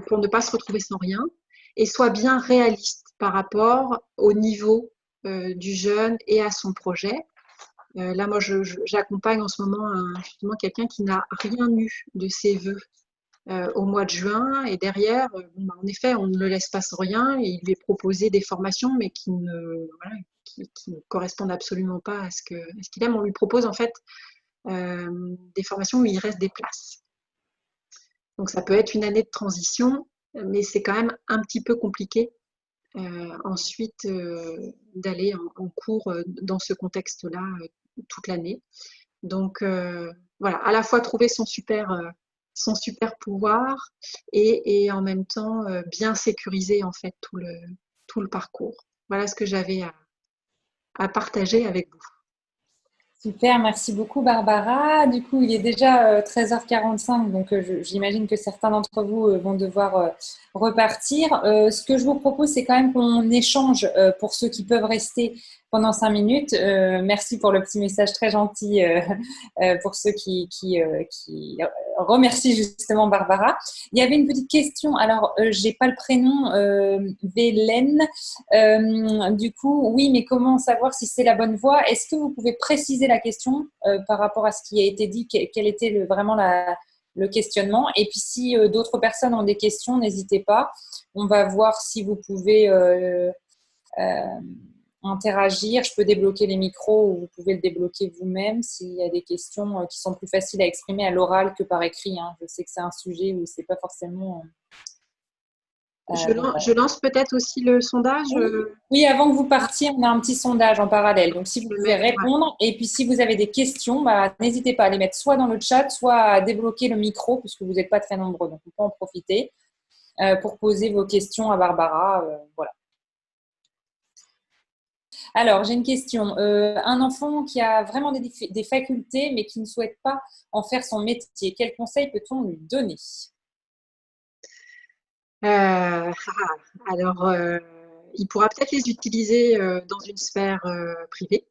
pour ne pas se retrouver sans rien, et soient bien réalistes par rapport au niveau du jeune et à son projet. Là, moi, j'accompagne en ce moment justement quelqu'un qui n'a rien eu de ses vœux au mois de juin, et derrière, en effet, on ne le laisse pas sans rien, et il lui est proposé des formations, mais voilà, qui ne correspondent absolument pas à ce qu'il aime. On lui propose en fait des formations où il reste des places. Donc ça peut être une année de transition, mais c'est quand même un petit peu compliqué ensuite d'aller en cours dans ce contexte-là toute l'année. Donc voilà, à la fois trouver son son super pouvoir, et en même temps bien sécuriser en fait tout le parcours. Voilà ce que j'avais à partager avec vous.
Super, merci beaucoup Barbara. Du coup, il est déjà 13h45, donc j'imagine que certains d'entre vous vont devoir repartir. Ce que je vous propose, c'est quand même qu'on échange pour ceux qui peuvent rester pendant 5 minutes. Merci pour le petit message très gentil pour ceux qui remercient justement Barbara. Il y avait une petite question, alors j'ai pas le prénom, Vélène. Du coup, oui, mais comment savoir si c'est la bonne voie? Est-ce que vous pouvez préciser la question par rapport à ce qui a été dit? Quel était vraiment le questionnement? Et puis, si d'autres personnes ont des questions, n'hésitez pas. On va voir si vous pouvez interagir. Je peux débloquer les micros, ou vous pouvez le débloquer vous-même s'il y a des questions qui sont plus faciles à exprimer à l'oral que par écrit. Hein. Je sais que c'est un sujet où c'est pas forcément…
Je lance peut-être aussi le sondage.
Oui, avant que vous partiez, on a un petit sondage en parallèle. Donc, si vous pouvez répondre, et puis si vous avez des questions, n'hésitez pas à les mettre soit dans le chat, soit à débloquer le micro, puisque vous n'êtes pas très nombreux. Donc, on peut en profiter pour poser vos questions à Barbara. Voilà. Alors, j'ai une question. Un enfant qui a vraiment des facultés, mais qui ne souhaite pas en faire son métier, quel conseil peut-on lui donner?
Alors, il pourra peut-être les utiliser dans une sphère privée.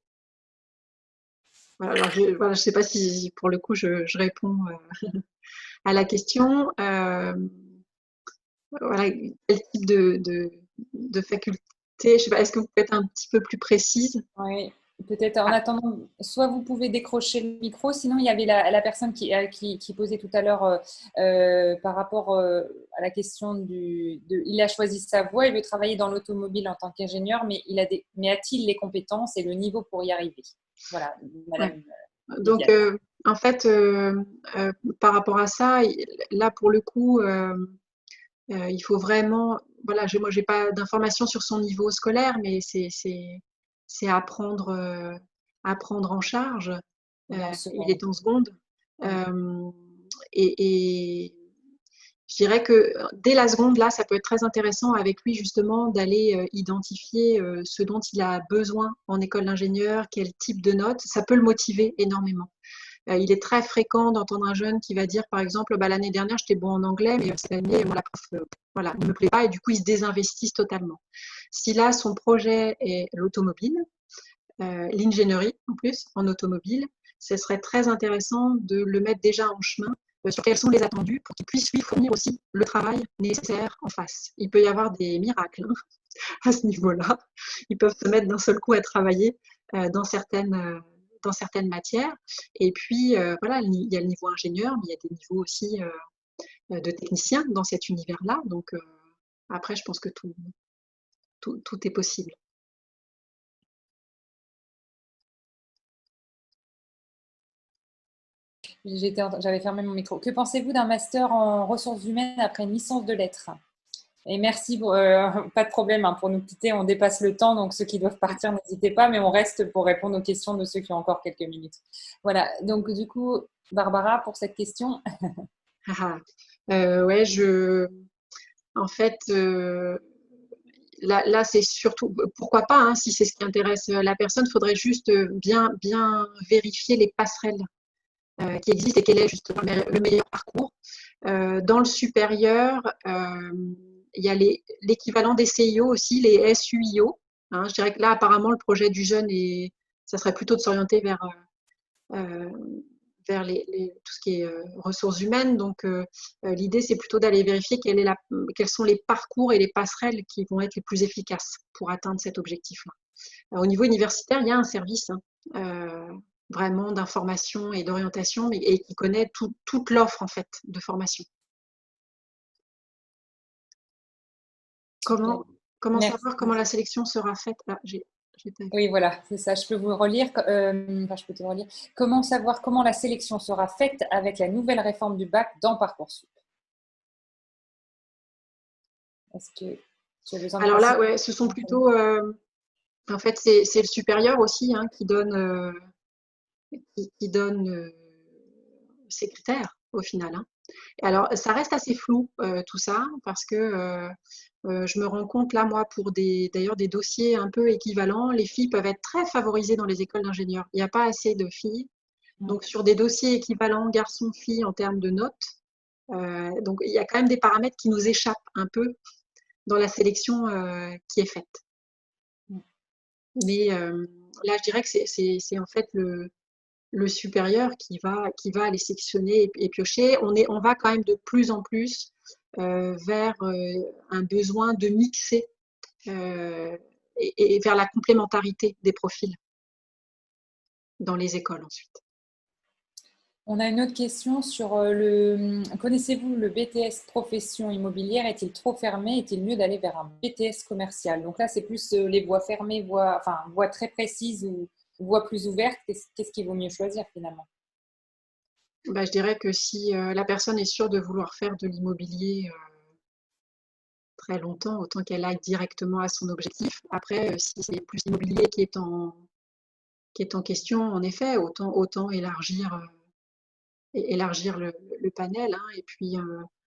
Voilà, alors, je ne sais pas si pour le coup je réponds à la question. Voilà, quel type de faculté? Je sais pas, est-ce que vous pouvez être un petit peu plus précise?
Oui, peut-être en attendant, soit vous pouvez décrocher le micro, sinon il y avait la personne qui posait tout à l'heure par rapport à la question il a choisi sa voie, il veut travailler dans l'automobile en tant qu'ingénieur, mais a-t-il les compétences et le niveau pour y arriver? Voilà, madame.
Ouais. Donc, en fait, par rapport à ça, là pour le coup, il faut vraiment, voilà, moi j'ai pas d'informations sur son niveau scolaire, mais c'est à prendre en charge. Il est en seconde. Et je dirais que dès la seconde, là, ça peut être très intéressant avec lui justement d'aller identifier ce dont il a besoin en école d'ingénieur, quel type de notes. Ça peut le motiver énormément. Il est très fréquent d'entendre un jeune qui va dire, par exemple, l'année dernière, j'étais bon en anglais, mais cette année, la prof voilà, ne me plaît pas, et du coup, ils se désinvestissent totalement. Si là, son projet est l'automobile, l'ingénierie en plus, en automobile, ce serait très intéressant de le mettre déjà en chemin sur quels sont les attendus pour qu'il puisse lui fournir aussi le travail nécessaire en face. Il peut y avoir des miracles à ce niveau-là. Ils peuvent se mettre d'un seul coup à travailler dans certaines dans certaines matières. Et puis, voilà, il y a le niveau ingénieur, mais il y a des niveaux aussi de technicien dans cet univers-là. Donc, après, je pense que tout est possible.
J'avais fermé mon micro. Que pensez-vous d'un master en ressources humaines après une licence de lettres? Et merci, pas de problème hein, pour nous quitter, on dépasse le temps, donc ceux qui doivent partir, n'hésitez pas, mais on reste pour répondre aux questions de ceux qui ont encore quelques minutes. Voilà, donc du coup, Barbara, pour cette question.
Ouais, en fait, là c'est surtout, pourquoi pas, hein, si c'est ce qui intéresse la personne, il faudrait juste bien vérifier les passerelles qui existent et quel est justement le meilleur parcours. Dans le supérieur, il y a l'équivalent des CIO aussi, les SUIO. Hein. Je dirais que là, apparemment, le projet du jeune, ça serait plutôt de s'orienter vers tout ce qui est ressources humaines. Donc, l'idée, c'est plutôt d'aller vérifier quels sont les parcours et les passerelles qui vont être les plus efficaces pour atteindre cet objectif-là. Au niveau universitaire, il y a un service vraiment d'information et d'orientation, et qui connaît toute l'offre en fait de formation. Comment savoir comment la sélection sera faite?
Oui, voilà, c'est ça. Je peux vous relire. Je peux te relire. Comment savoir comment la sélection sera faite avec la nouvelle réforme du bac dans Parcoursup? Est-ce que tu as besoin de
Alors là, ouais, ce sont plutôt, en fait, c'est le supérieur aussi hein, qui donne ces critères au final. Hein. Alors, ça reste assez flou tout ça parce que je me rends compte là, moi, pour d'ailleurs des dossiers un peu équivalents, les filles peuvent être très favorisées dans les écoles d'ingénieurs. Il n'y a pas assez de filles. Donc, sur des dossiers équivalents garçons-filles en termes de notes, donc il y a quand même des paramètres qui nous échappent un peu dans la sélection qui est faite. Mais là, je dirais que c'est en fait le supérieur qui va aller sectionner et piocher. On va quand même de plus en plus vers un besoin de mixer et vers la complémentarité des profils dans les écoles ensuite.
On a une autre question sur connaissez-vous le BTS profession immobilière? Est-il trop fermé? Est-il mieux d'aller vers un BTS commercial? Donc là, c'est plus les voies fermées, voies très précises ou voies plus ouvertes. Qu'est-ce qu'il vaut mieux choisir finalement?
Je dirais que si la personne est sûre de vouloir faire de l'immobilier très longtemps, autant qu'elle aille directement à son objectif. Après, si c'est plus l'immobilier qui est en question, en effet, autant élargir le panel. Hein, et puis,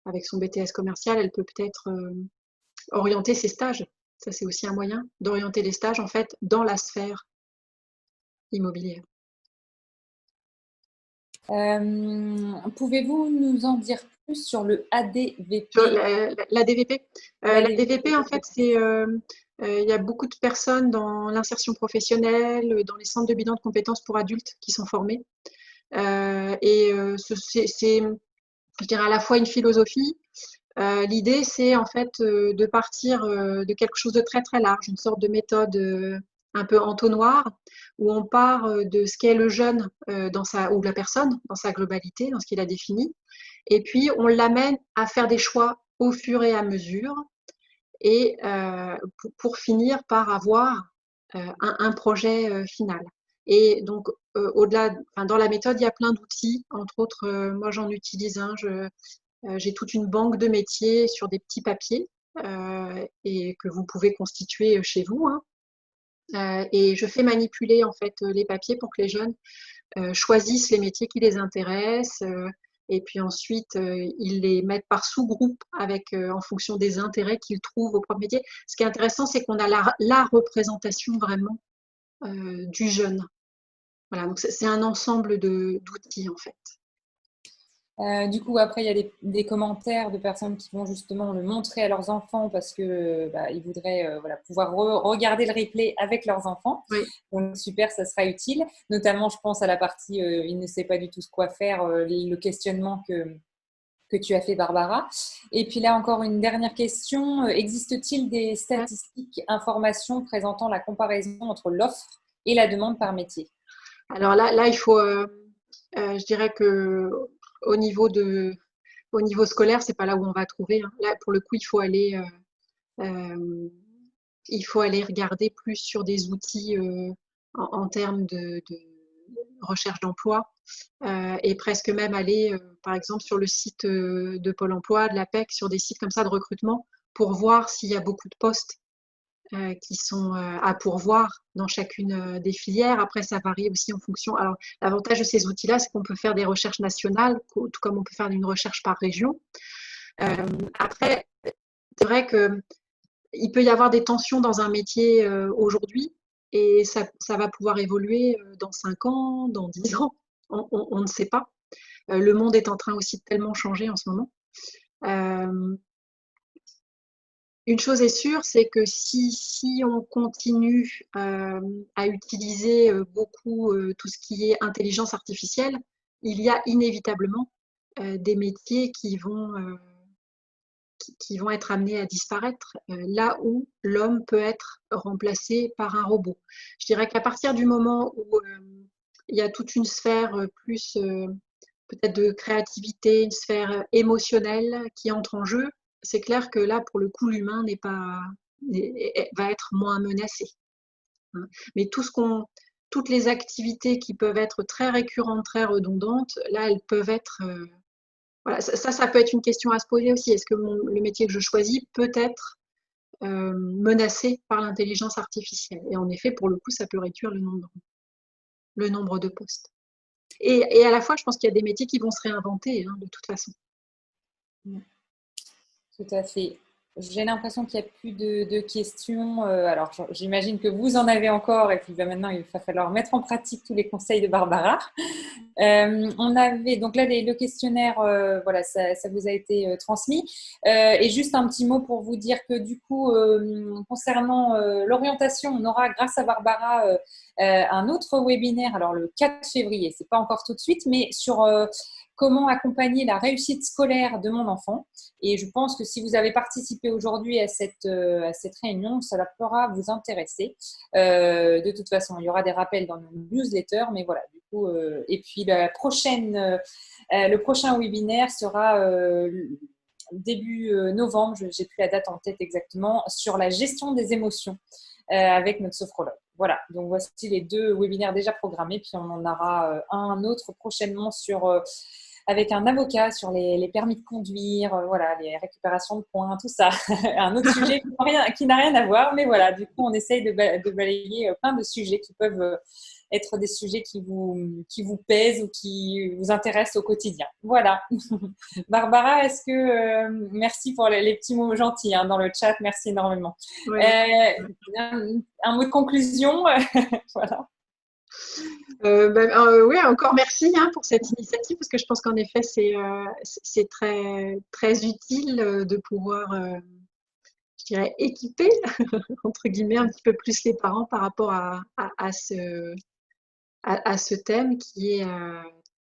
avec son BTS commercial, elle peut peut-être orienter ses stages. Ça, c'est aussi un moyen d'orienter les stages, en fait, dans la sphère immobilière.
Pouvez-vous nous en dire plus sur le ADVP?
Sur l'ADVP, l'ADVP, en fait, il y a beaucoup de personnes dans l'insertion professionnelle, dans les centres de bilan de compétences pour adultes qui sont formés. C'est, je dirais, à la fois une philosophie. L'idée, c'est en fait de partir de quelque chose de très très large, une sorte de méthode un peu entonnoir, où on part de ce qu'est le jeune ou la personne dans sa globalité, dans ce qu'il a défini, et puis on l'amène à faire des choix au fur et à mesure, et pour finir par avoir un projet final. Et donc, au-delà, dans la méthode, il y a plein d'outils. Entre autres, moi, j'en utilise un. J'ai toute une banque de métiers sur des petits papiers et que vous pouvez constituer chez vous. Hein. Et je fais manipuler en fait les papiers pour que les jeunes choisissent les métiers qui les intéressent. Et puis ensuite, ils les mettent par sous-groupe en fonction des intérêts qu'ils trouvent au propre métier. Ce qui est intéressant, c'est qu'on a la représentation vraiment du jeune. Voilà, donc c'est un ensemble d'outils en fait.
Du coup, après, il y a des commentaires de personnes qui vont justement le montrer à leurs enfants parce que ils voudraient pouvoir regarder le replay avec leurs enfants.
Oui.
Donc, super, ça sera utile. Notamment, je pense à la partie il ne sait pas du tout quoi faire, le questionnement que tu as fait, Barbara. Et puis là, encore une dernière question. Existe-t-il des statistiques, informations présentant la comparaison entre l'offre et la demande par métier?
Alors là, il faut, je dirais que au niveau de, au niveau scolaire, c'est pas là où on va trouver, hein. Là, pour le coup, euh, il faut aller regarder plus sur des outils en termes de recherche d'emploi et presque même aller, par exemple, sur le site de Pôle emploi, de l'APEC, sur des sites comme ça de recrutement pour voir s'il y a beaucoup de postes qui sont à pourvoir dans chacune des filières. Après, ça varie aussi en fonction. Alors, l'avantage de ces outils-là, c'est qu'on peut faire des recherches nationales, tout comme on peut faire une recherche par région. Après, c'est vrai que il peut y avoir des tensions dans un métier aujourd'hui et ça va pouvoir évoluer dans 5 ans, dans 10 ans. On ne sait pas. Le monde est en train aussi de tellement changer en ce moment. Euh, une chose est sûre, c'est que si on continue à utiliser beaucoup tout ce qui est intelligence artificielle, il y a inévitablement des métiers qui vont être amenés à disparaître, là où l'homme peut être remplacé par un robot. Je dirais qu'à partir du moment où il y a toute une sphère plus peut-être de créativité, une sphère émotionnelle qui entre en jeu, c'est clair que là, pour le coup, l'humain va être moins menacé, hein. Mais toutes les activités qui peuvent être très récurrentes, très redondantes, là, elles peuvent être voilà, ça peut être une question à se poser aussi. Est-ce que le métier que je choisis peut être menacé par l'intelligence artificielle? Et en effet, pour le coup, ça peut réduire le nombre de postes. Et à la fois, je pense qu'il y a des métiers qui vont se réinventer, hein, de toute façon.
Tout à fait. J'ai l'impression qu'il n'y a plus de questions. Alors, j'imagine que vous en avez encore et puis maintenant, il va falloir mettre en pratique tous les conseils de Barbara. On avait donc là le questionnaire, voilà, ça vous a été transmis. Et juste un petit mot pour vous dire que du coup, concernant l'orientation, on aura grâce à Barbara un autre webinaire. Alors le 4 février, c'est pas encore tout de suite, mais sur comment accompagner la réussite scolaire de mon enfant. Et je pense que si vous avez participé aujourd'hui à cette réunion, ça pourra vous intéresser. De toute façon, il y aura des rappels dans nos newsletters, mais voilà, du coup, et puis le prochain webinaire sera début novembre, je n'ai plus la date en tête exactement, sur la gestion des émotions avec notre sophrologue. Voilà, donc voici les 2 webinaires déjà programmés, puis on en aura un autre prochainement avec un avocat sur les permis de conduire, voilà, les récupérations de points, tout ça. Un autre sujet qui n'a rien à voir, mais voilà, du coup, on essaye de balayer plein de sujets qui peuvent être des sujets qui vous pèsent ou qui vous intéressent au quotidien. Voilà. Barbara, merci pour les petits mots gentils hein, dans le chat, merci énormément.
Ouais.
Un mot de conclusion, voilà.
Oui, encore merci hein, pour cette initiative parce que je pense qu'en effet c'est très très utile de pouvoir, je dirais, équiper entre guillemets un petit peu plus les parents par rapport à ce thème qui est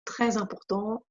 très important